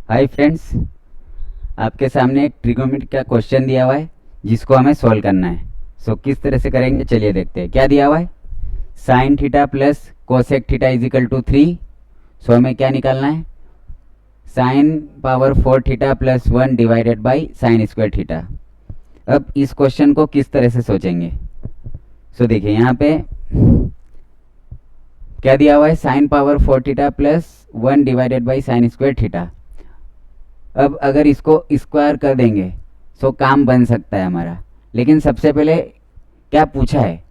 Hi friends, आपके सामने एक ट्रिगोनोमेट्री का क्वेश्चन दिया हुआ है जिसको हमें सॉल्व करना है। किस तरह से करेंगे चलिए देखते हैं। क्या दिया हुआ है, sine theta plus cosec theta is equal to 3। हमें क्या निकालना है, sine power 4 theta plus 1 divided by sine square theta. अब इस क्वेश्चन को किस तरह से सोचेंगे। देखिए यहाँ पे क्या दिया हुआ है, sine power 4 theta plus 1 divided by sine square theta. अब अगर इसको स्क्वायर कर देंगे काम बन सकता है हमारा, लेकिन सबसे पहले क्या पूछा है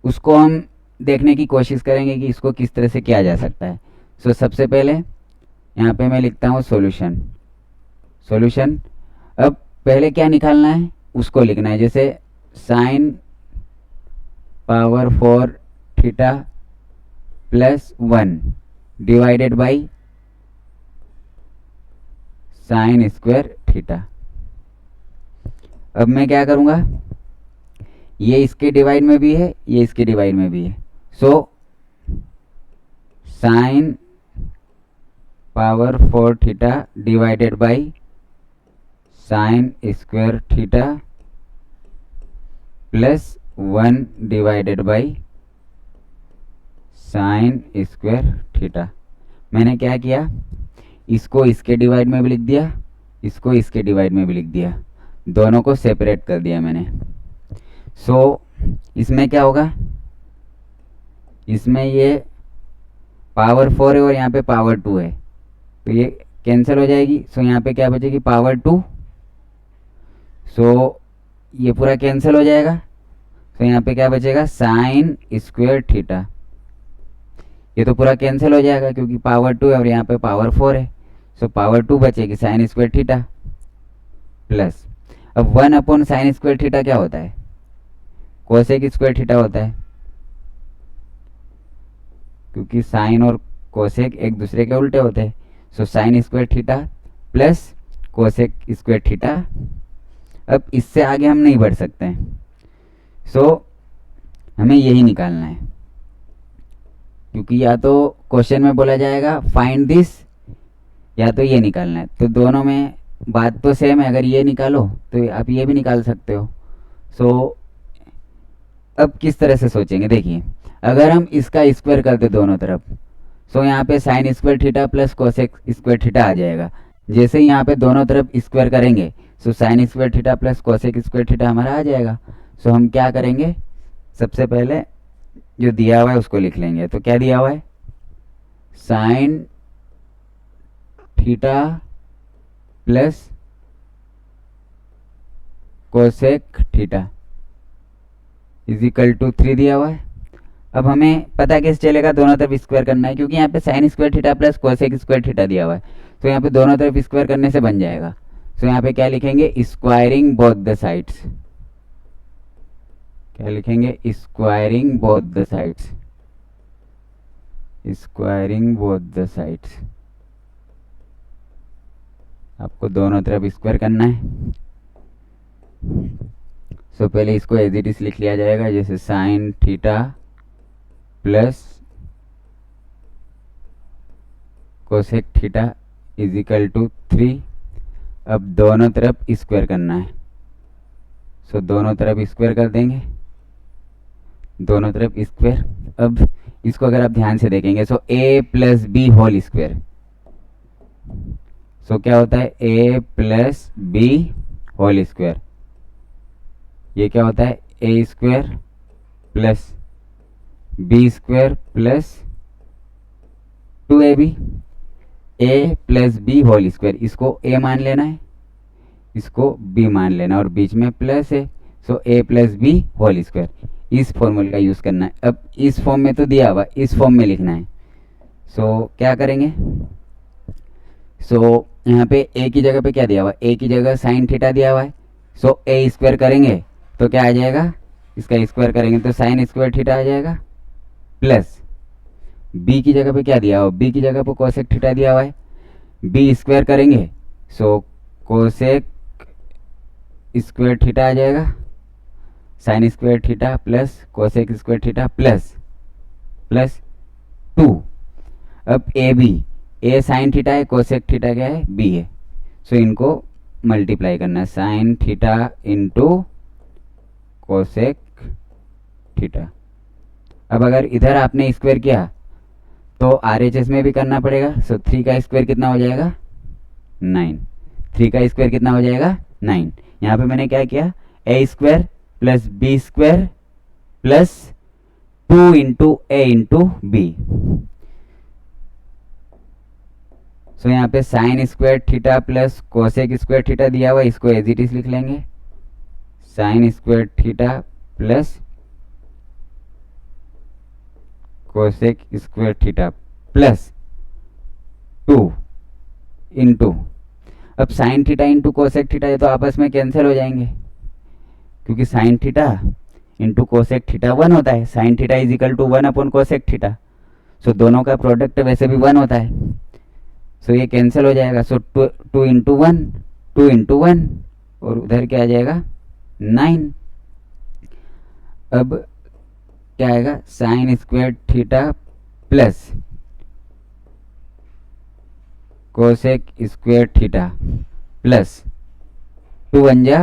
उसको हम देखने की कोशिश करेंगे कि इसको किस तरह से किया जा सकता है। सबसे पहले यहाँ पे मैं लिखता हूँ सॉल्यूशन। अब पहले क्या निकालना है उसको लिखना है, जैसे sign power 4 theta plus 1 divided by sine square theta. अब मैं क्या करूँगा, ये इसके डिवाइड में भी है, ये इसके डिवाइड में भी है। Sine power 4 theta divided by sine square theta plus 1 divided by sine square theta. मैंने क्या किया, इसको इसके डिवाइड में भी लिख दिया, इसको इसके डिवाइड में भी लिख दिया, दोनों को सेपरेट कर दिया मैंने। इसमें क्या होगा, इसमें ये पावर 4 है और यहाँ पे पावर 2 है, तो ये कैंसिल हो जाएगी। यहाँ पे क्या बचेगी, पावर 2। ये पूरा कैंसिल हो जाएगा। यहाँ पे क्या बचेगा, साइन स्क्वायर थीटा। ये तो पूरा कैंसिल हो जाएगा क्योंकि पावर 2 है और यहाँ पे पावर 4 है। पावर 2 बचेगी साइन स्क्वायर थीटा प्लस, अब 1 अपॉन साइन स्क्वायर थीटा क्या होता है, कोसेक स्क्वायर थीटा होता है, क्योंकि साइन और कोसेक एक दूसरे के उल्टे होते हैं। Sign square theta plus cosec square theta. अब इससे आगे हम नहीं बढ़ सकते हैं, हमें यही निकालना है, क्योंकि या तो क्वेश्चन में बोला जाएगा फाइंड दिस, या तो ये निकालना है। तो दोनों में बात तो सेम है, अगर ये निकालो तो आप ये भी निकाल सकते हो। अब किस तरह से सोचेंगे, देखिए अगर हम इसका स्क्वायर कर दे दोनों तरफ, यहाँ पे sine square theta plus cosec square theta आ जाएगा। जैसे ही यहाँ पे दोनों तरफ स्क्वायर करेंगे sine square theta plus cosec square theta हमारा आ जाएगा। हम क्या करेंगे, सबसे पहले जो दिया हुआ है उसको लिख लेंगे। तो क्या दिया हुआ है, sine theta plus cosec theta is equal to 3 दिया हुआ है। अब हमें पता कैसे चलेगा, दोनों तरफ स्क्वायर करना है, क्योंकि यहाँ पे sine square theta plus cosec square theta दिया हुआ है। यहाँ पे दोनों तरफ स्क्वायर करने से बन जाएगा। यहाँ पे क्या लिखेंगे, स्क्वायरिंग बोथ द साइड्स। क्या लिखेंगे, squaring both the sides, squaring both the sides. आपको दोनों तरफ स्क्वायर करना है। पहले इसको एज इट इज लिख लिया जाएगा, जैसे sine theta plus cosec theta is equal to 3। अब दोनों तरफ स्क्वायर करना है, दोनों तरफ स्क्वायर कर देंगे, दोनों तरफ स्क्वायर। अब इसको अगर आप ध्यान से देखेंगे a plus B whole square, क्या होता है, a plus B whole square. ये क्या होता है, a square plus B square plus 2ab, a plus B whole square. इसको a मान लेना है, इसको b मान लेना, और बीच में प्लस है, a plus B whole square. इस फॉर्मूले का यूज़ करना है। अब इस फॉर्म में तो दिया हुआ, इस फॉर्म में लिखना है। क्या करेंगे, यहाँ पे a की जगह पे क्या दिया हुआ है, a की जगह साइन थीटा दिया हुआ है। a स्क्वायर करेंगे तो क्या आ जाएगा, इसका स्क्वायर करेंगे तो साइन स्क्वायर थीटा आ जाएगा, प्लस b की जगह पे क्या दिया हुआ, b की जगह पे कोसेक थीटा दिया हुआ है। b स्क्वायर करेंगे कोसेक स्क्वायर थीटा आ जाएगा, sine square theta plus cosec square theta plus 2। अब A B, A sine theta है, कोसेक थीटा क्या है, बी है, सो इनको मल्टीप्लाई करना है, sine theta into cosec theta. अब अगर इधर आपने स्क्वायर किया तो RHS में भी करना पड़ेगा। सो 3 का स्क्वायर कितना हो जाएगा 9, 3 का स्क्वायर कितना हो जाएगा 9। यहाँ पे मैंने क्या किया, a square plus B square plus 2 into A into B. So यहाँ पे sine square theta plus cosec square theta दिया हुआ, इसको एज इट इज लिख लेंगे, sine square theta plus cosec square theta plus 2 into, अब sine theta into cosec theta ये तो आपस में कैंसिल हो जाएंगे, क्योंकि sine theta into cosec theta 1 होता है, sine theta is equal to 1 upon cosec theta. So दोनों का प्रोडक्ट वैसे भी 1 होता है, सो ये कैंसिल हो जाएगा। सो 2 इंटू 1, 2 इंटू 1, और उधर क्या आ जाएगा 9। अब क्या आएगा, sine square theta plus cosec square theta plus 2 1 जा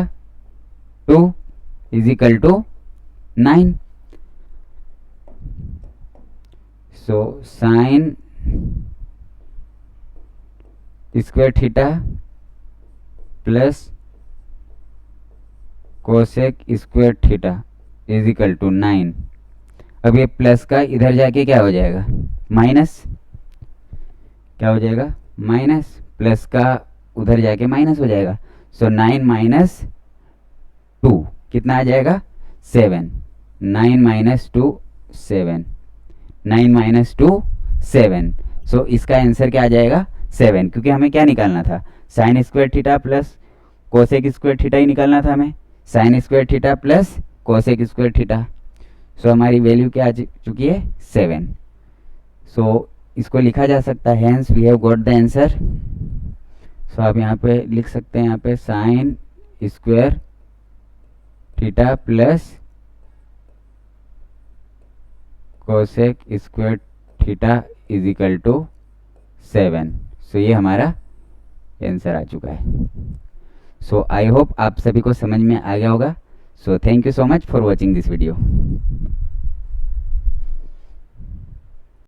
2 is equal to 9। So sine square theta plus cosec square theta is equal to 9। अब ये प्लस का इधर जाके क्या हो जाएगा माइनस, क्या हो जाएगा माइनस, प्लस का उधर जाके माइनस हो जाएगा। सो 9 माइनस 2 कितना आ जाएगा 7, 9 माइनस 2 7, 9 माइनस 2 7। सो इसका आंसर क्या आ जाएगा 7, क्योंकि हमें क्या निकालना था, sine square theta plus cosec square theta ही निकालना था हमें, sine square theta plus cosec square theta. So हमारी वैल्यू क्या आ चुकी है 7। सो इसको लिखा जा सकता है, hence we have got the answer. So आप यहाँ पे लिख सकते हैं, यहाँ पे sine square theta plus cosec square theta is equal to 7। So ये हमारा आंसर आ चुका है। सो आई होप आप सभी को समझ में आ गया होगा। So thank you so much for watching this video.